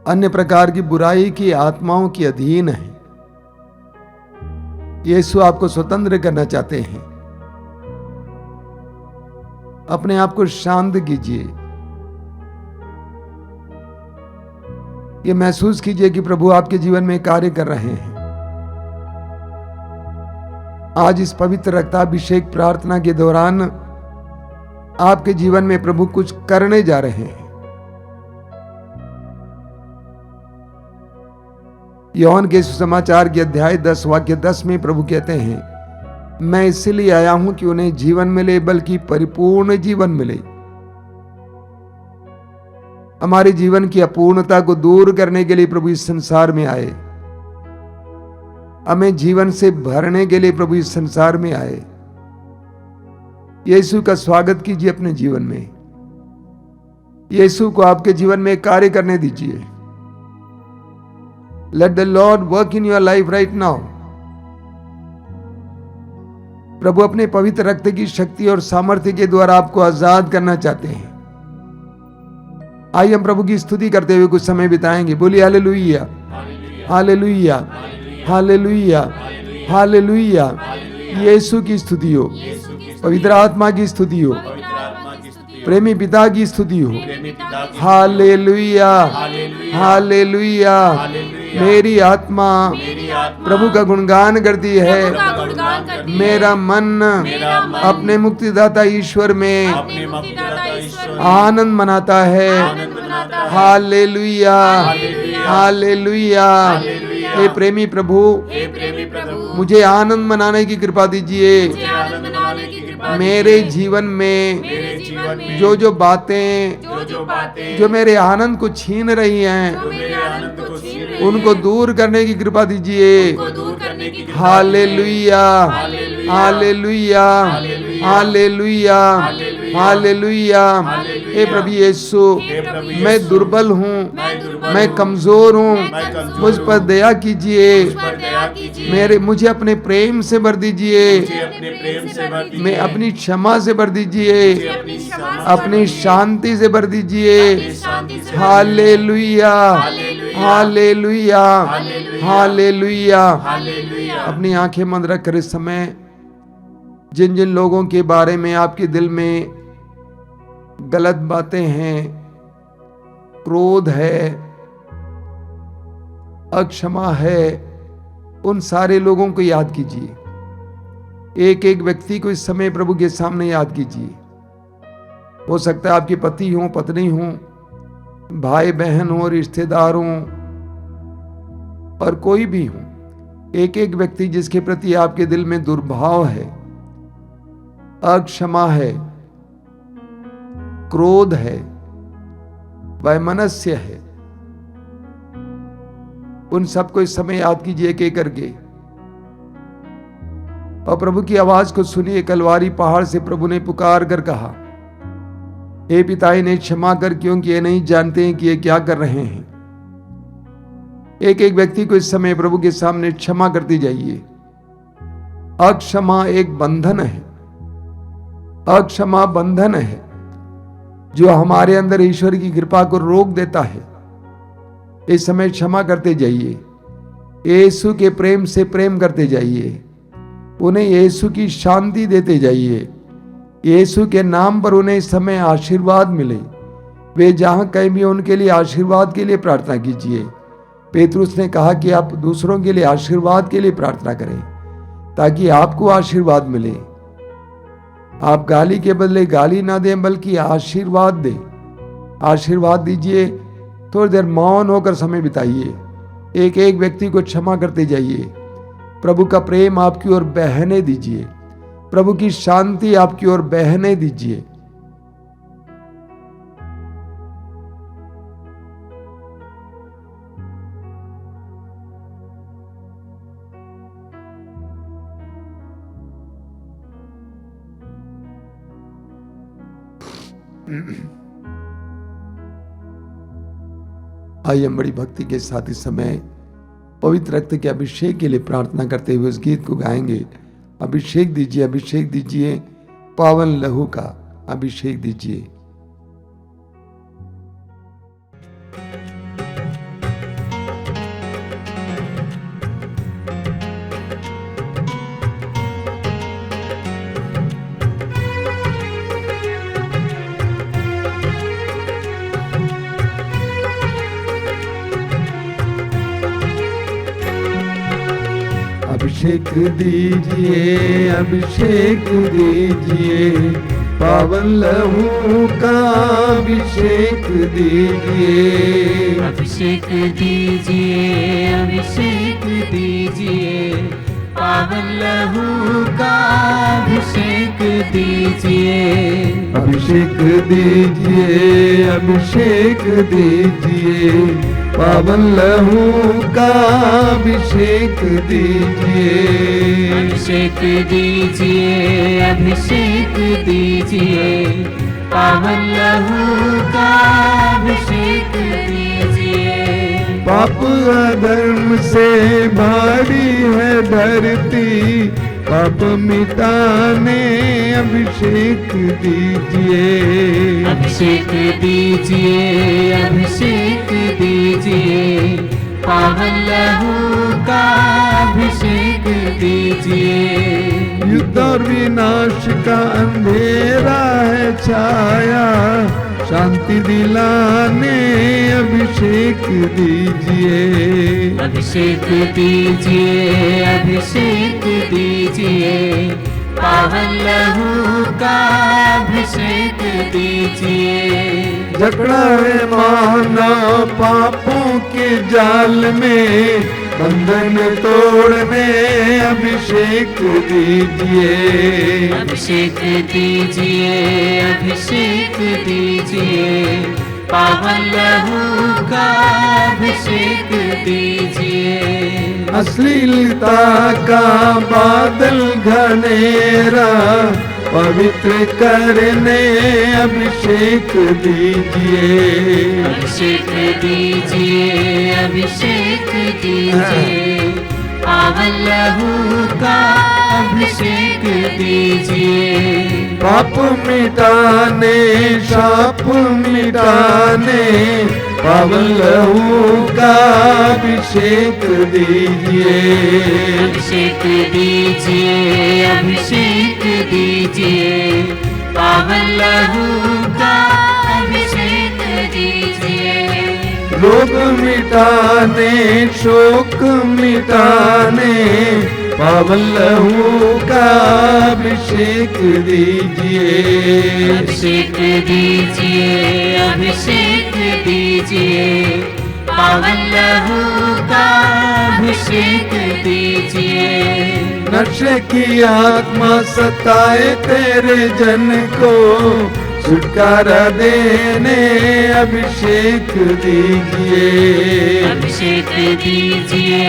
अन्य प्रकार की बुराई की आत्माओं के अधीन हैं। यीशु आपको स्वतंत्र करना चाहते हैं। अपने आप को शांत कीजिए, ये महसूस कीजिए कि प्रभु आपके जीवन में कार्य कर रहे हैं। आज इस पवित्र रक्ताभिषेक प्रार्थना के दौरान आपके जीवन में प्रभु कुछ करने जा रहे हैं। यूहन्ना के सुसमाचार के अध्याय 10 वाक्य 10 में प्रभु कहते हैं, मैं इसलिए आया हूं कि उन्हें जीवन मिले, बल्कि परिपूर्ण जीवन मिले। हमारे जीवन की अपूर्णता को दूर करने के लिए प्रभु इस संसार में आए। हमें जीवन से भरने के लिए प्रभु इस संसार में आए। यीशु का स्वागत कीजिए अपने जीवन में। यीशु को आपके जीवन में कार्य करने दीजिए। Let the lord work in your life right now. प्रभु अपने पवित्र रक्त की शक्ति और सामर्थ्य के द्वारा आपको आजाद करना चाहते हैं। आइए हम प्रभु की स्तुति करते हुए कुछ समय बिताएंगे। बोलिए हालेलुया, हालेलुया, हालेलुया, हालेलुया। यीशु की स्तुति हो, पवित्र आत्मा की स्तुति हो, प्रेमी पिता की स्तुति हो। Hallelujah, hallelujah. मेरी आत्मा प्रभु का गुणगान करती है, मेरा मन अपने मुक्तिदाता ईश्वर में आनंद मनाता है। Hallelujah, hallelujah. हे प्रेमी प्रभु, मुझे आनंद मनाने की कृपा दीजिए। मेरे जीवन में जो जो बातें जो मेरे आनंद को छीन रही हैं, उनको दूर करने की कृपा दीजिए। Hallelujah, hallelujah, hallelujah, hallelujah. हे प्रभु यीशु, मैं दुर्बल हूँ, मैं कमजोर हूँ, मुझ पर दया कीजिए। मुझे अपने प्रेम से भर दीजिए, मैं अपनी क्षमा से भर दीजिए, अपनी शांति से भर दीजिए। Hallelujah, hallelujah, hallelujah. अपनी आंखें बंद रखकर इस समय जिन जिन लोगों के बारे में आपके दिल में गलत बातें हैं, क्रोध है, अक्षमा है, उन सारे लोगों को याद कीजिए। एक एक व्यक्ति को इस समय प्रभु के सामने याद कीजिए। हो सकता है आपके पति हों, पत्नी हों, भाई बहन हो, रिश्तेदार हों, और कोई भी हो। एक एक व्यक्ति जिसके प्रति आपके दिल में दुर्भाव है, अक्षमा है, क्रोध है, वैमनस्य है, उन सबको इस समय याद कीजिए एक एक करके, और प्रभु की आवाज को सुनिए। कलवारी पहाड़ से प्रभु ने पुकार कर कहा, हे पिता इन्हें क्षमा कर, क्योंकि ये नहीं जानते हैं कि ये क्या कर रहे हैं। एक एक व्यक्ति को इस समय प्रभु के सामने क्षमा करती जाइए। अक्षमा एक बंधन है, अक्षमा बंधन है जो हमारे अंदर ईश्वर की कृपा को रोक देता है। इस समय क्षमा करते जाइए, यीशु के प्रेम से प्रेम करते जाइए, उन्हें यीशु की शांति देते जाइए। यीशु के नाम पर उन्हें इस समय आशीर्वाद मिले। वे जहां कहीं भी उनके लिए आशीर्वाद के लिए प्रार्थना कीजिए। पेतरुस ने कहा कि आप दूसरों के लिए आशीर्वाद के लिए प्रार्थना करें ताकि आपको आशीर्वाद मिले। आप गाली के बदले गाली ना दें, बल्कि आशीर्वाद दें। आशीर्वाद दीजिए। थोड़ी देर मौन होकर समय बिताइए। एक एक व्यक्ति को क्षमा करते जाइए। प्रभु का प्रेम आपकी ओर बहने दीजिए। प्रभु की शांति आपकी ओर बहने दीजिए। आइए हम बड़ी भक्ति के साथ इस समय पवित्र रक्त के अभिषेक के लिए प्रार्थना करते हुए उस गीत को गाएंगे। अभिषेक दीजिए, अभिषेक दीजिए, पावन लहू का अभिषेक दीजिए। अभिषेक दीजिए, अभिषेक दीजिए, पावन लहू का अभिषेक दीजिए। अभिषेक दीजिए, अभिषेक दीजिए, पावन लहू का अभिषेक दीजिए। अभिषेक दीजिए, अभिषेक दीजिए, पावन लहू का अभिषेक दीजिए। अभिषेक दीजिए, अभिषेक दीजिए, पावन लहू का अभिषेक दीजिए। पाप अधर्म से भारी है धरती, पाप मिटाने अभिषेक दीजिए। अभिषेक दीजिए, अभिषेक दीजिए, पावन लहू का अभिषेक दीजिए। युद्ध और विनाश का अंधेरा है छाया, शांति दिलाने अभिषेक दीजिए। अभिषेक दीजिए, अभिषेक दीजिए, पावन लहू का अभिषेक दीजिए। जकड़ा है मानव पापों के जाल में, बंधन तोड़ने अभिषेक दीजिए। अभिषेक दीजिए, अभिषेक दीजिए, पावन लहू का अभिषेक दीजिए। अश्लीलता का बादल घनेरा पवित्र करने अभिषेक दीजिए। अभिषेक दीजिए, अभिषेक दीजिए, पावन लहू का अभिषेक दीजिए। पाप मिटाने, शाप मिटाने, पावन लहू का अभिषेक दीजिए। अभिषेक दीजिए, अभिषेक दीजिए, पावन लहू का अभिषेक दीजिए। रोग मिटाने, शोक मिटाने, पावन लहू का अभिषेक दीजिए। अभिषेक दीजिए, अभिषेक दीजिए, पावन लहू का अभिषेक दीजिए। नशे की आत्मा सताए तेरे जन को, छुटकारा देने अभिषेक दीजिए। अभिषेक दीजिए,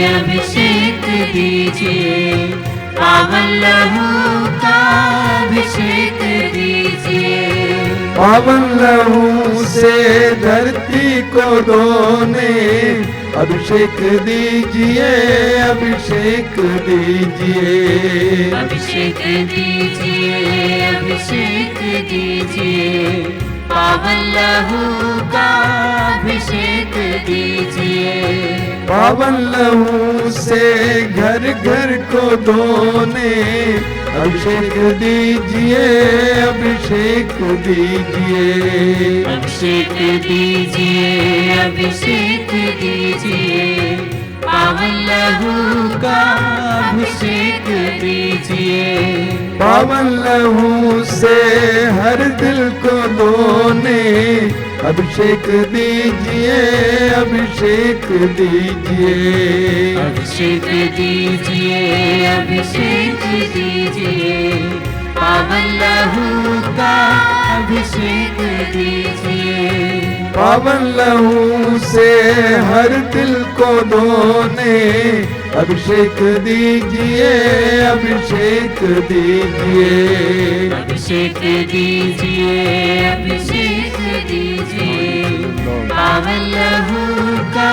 अभिषेक दीजिए, पावन लहू का अभिषेक दीजिए। पावन लहू से धरती को धोने अभिषेक दीजिए, अभिषेक दीजिए। अभिषेक दीजिए, अभिषेक दीजिए, पावन लहू का अभिषेक दीजिए। पावन लहू से घर घर को धोने अभिषेक दीजिए, अभिषेक दीजिए। अभिषेक दीजिए, अभिषेक दीजिए, पावन लहू का अभिषेक दीजिए। पावन लहू से हर दिल को धोने अभिषेक दीजिए, अभिषेक दीजिए। अभिषेक दीजिए, अभिषेक दीजिए, पावन लहू का अभिषेक दीजिए। पावन लहू से हर दिल को धोने अभिषेक दीजिए, अभिषेक दीजिए। अभिषेक दीजिए, अभिषेक दीजिए, पावन लहू का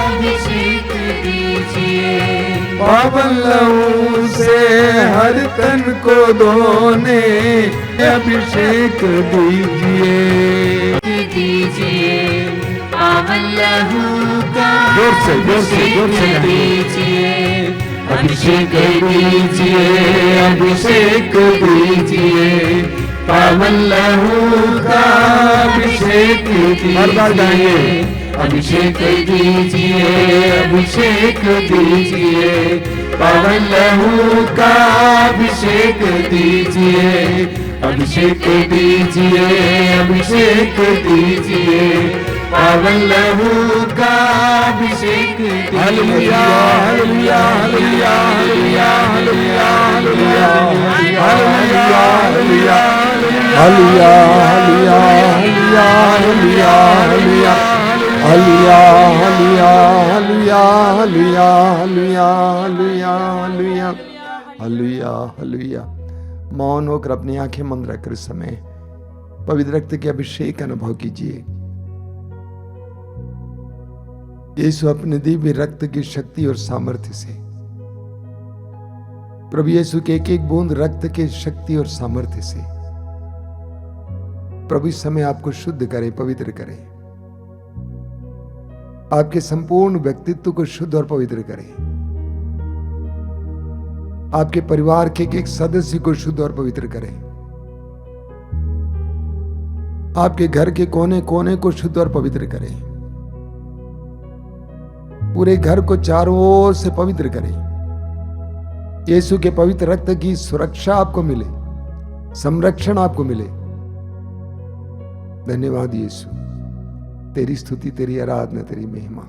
अभिषेक दीजिए। पावन लहू से हर तन को धोने अभिषेक दीजिए। दीजिए, पावन लहू का जोर से दीजिए। अभिषेक दीजिए, अभिषेक दीजिए। पावन लहू का अभिषेक दीजिए। अभिषेक दीजिए, अभिषेक दीजिए, पावन लहू का अभिषेक दीजिए। अभिषेक दीजिए, अभिषेक दीजिए। पावन लहू का अभिषेक दीजिए। Hallelujah, hallelujah, hallelujah, hallelujah, hallelujah, hallelujah, hallelujah, hallelujah, hallelujah, hallelujah, hallelujah, hallelujah, hallelujah, hallelujah, hallelujah, hallelujah, hallelujah, hallelujah, hallelujah, hallelujah. मौन होकर अपनी आंखें बंद रखकर इस समय पवित्र रक्त के अभिषेक अनुभव कीजिए। यीशु अपने दिव्य रक्त की शक्ति और सामर्थ्य से, प्रभु यीशु के एक एक बूंद रक्त के शक्ति और सामर्थ्य से प्रभु इस समय आपको शुद्ध करे, पवित्र करे, आपके संपूर्ण व्यक्तित्व को शुद्ध और पवित्र करे, आपके परिवार के एक सदस्य को शुद्ध और पवित्र करे, आपके घर के कोने कोने को शुद्ध और पवित्र करे, पूरे घर को चारों ओर से पवित्र करे। यीशु के पवित्र रक्त की सुरक्षा आपको मिले, संरक्षण आपको मिले। धन्यवाद यीशु, तेरी स्तुति, तेरी आराधना, तेरी महिमा।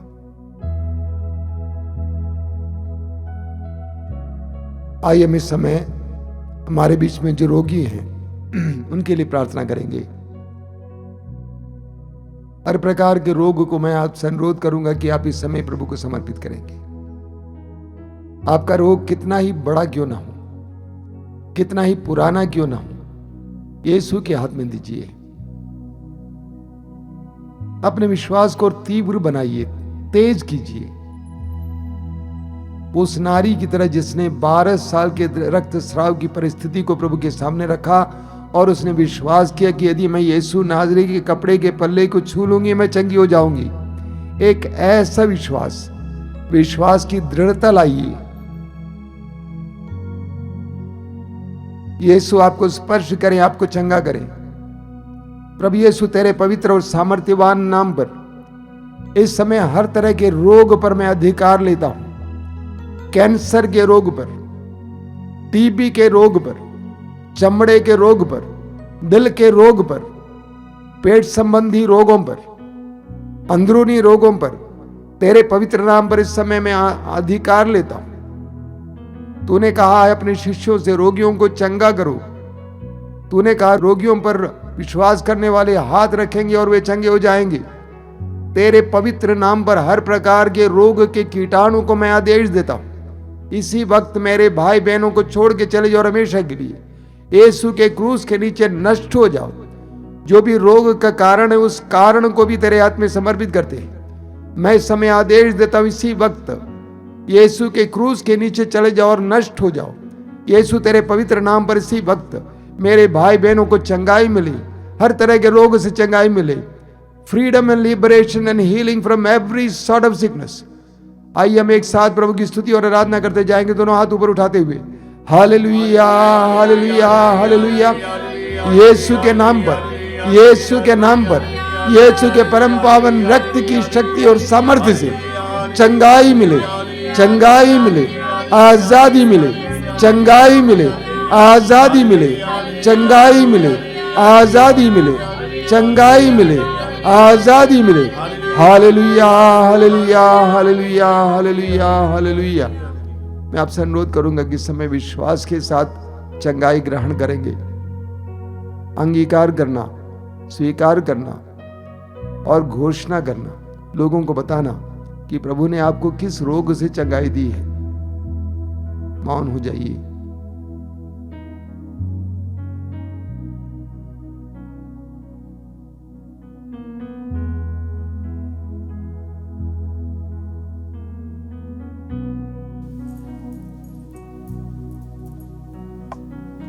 आइए हम इस समय हमारे बीच में जो रोगी हैं उनके लिए प्रार्थना करेंगे। हर प्रकार के रोग को मैं आपसे अनुरोध करूंगा कि आप इस समय प्रभु को समर्पित करेंगे। आपका रोग कितना ही बड़ा क्यों ना हो, कितना ही पुराना क्यों ना हो, यीशु के हाथ में दीजिए। अपने विश्वास को तीव्र बनाइए, तेज कीजिए। उस नारी की तरह जिसने 12 साल के रक्तस्राव की परिस्थिति को प्रभु के सामने रखा और उसने विश्वास किया कि यदि मैं यीशु नाज़री के कपड़े के पल्ले को छू लूंगी मैं चंगी हो जाऊंगी। एक ऐसा विश्वास की दृढ़ता लाइए। यीशु आपको स्पर्श करें, आपको चंगा करें। प्रभु यीशु तेरे पवित्र और सामर्थ्यवान नाम पर इस समय हर तरह के रोग पर मैं अधिकार लेता हूं। कैंसर के रोग पर, टीबी के रोग पर, चमड़े के रोग पर, दिल के रोग पर, पेट संबंधी रोगों पर, अंदरूनी रोगों पर तेरे पवित्र नाम पर इस समय में अधिकार लेता हूं। तूने कहा है अपने शिष्यों से रोगियों को चंगा करो। तूने कहा रोगियों पर विश्वास करने वाले हाथ रखेंगे और वे चंगे हो जाएंगे। तेरे पवित्र नाम पर हर प्रकार के रोग के कीटाणु को मैं आदेश देता हूं। इसी वक्त मेरे भाई बहनों को छोड़ के चले जाओ, हमेशा के लिए यीशु के क्रूस के नीचे नष्ट हो जाओ। जो भी रोग का कारण है उस कारण को भी तेरे हाथ में समर्पित करते हैं। मैं इस समय आदेश देता हूं, इसी वक्त यीशु के क्रूस के नीचे चले जाओ और नष्ट हो जाओ। यीशु तेरे पवित्र नाम पर इसी वक्त मेरे भाई बहनों को चंगाई मिले, हर तरह के रोग से चंगाई मिले, freedom and liberation and healing from every sort of sickness. आइए हम एक साथ प्रभु की स्तुति और आराधना करते जाएंगे, दोनों हाथ ऊपर उठाते हुए। Hallelujah hallelujah hallelujah. यीशु के नाम पर, यीशु के नाम पर, यीशु के परम पावन रक्त की शक्ति और सामर्थ्य से चंगाई मिले, चंगाई मिले, आजादी मिले, चंगाई मिले, आजादी मिले, चंगाई मिले, आजादी मिले, चंगाई मिले, आजादी मिले। Hallelujah hallelujah hallelujah hallelujah hallelujah. मैं आपसे अनुरोध करूंगा कि इस समय विश्वास के साथ चंगाई ग्रहण करेंगे। अंगीकार करना, स्वीकार करना और घोषणा करना, लोगों को बताना कि प्रभु ने आपको किस रोग से चंगाई दी है। मौन हो जाइए।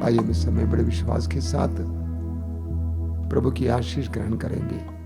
आइए हम इस समय बड़े विश्वास के साथ प्रभु की आशीष ग्रहण करेंगे।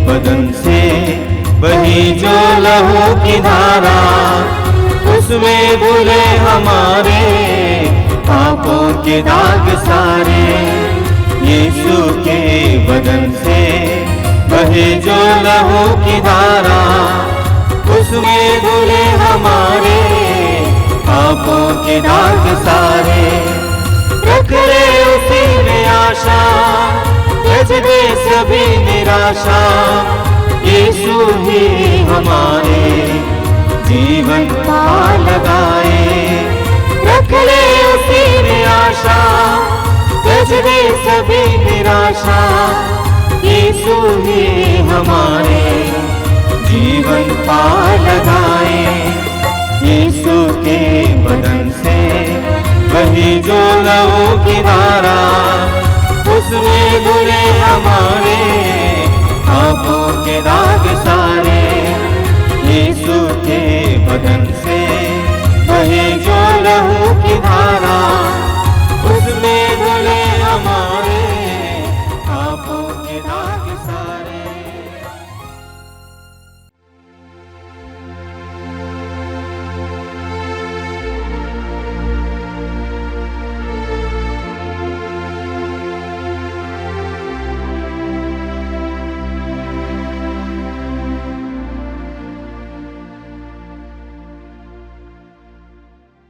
बदन से बही जो लहू की धारा, उसमें धुले हमारे पापों के दाग सारे। यीशु के बदन से बही जो लहू की धारा, उसमें धुले हमारे पापों के दाग सारे। रख ले उसी में आशा, त्यज दे सभी निराशा। यीशु ही हमारे जीवन का लगाए। रख ले उसी में आशा, त्यज दे सभी निराशा। यीशु ही हमारे जीवन का लगाए। यीशु के बदन से बही जो लहू की धारा, उसमें धुले हमारे पापों के दाग सारे। यीशु के बदन से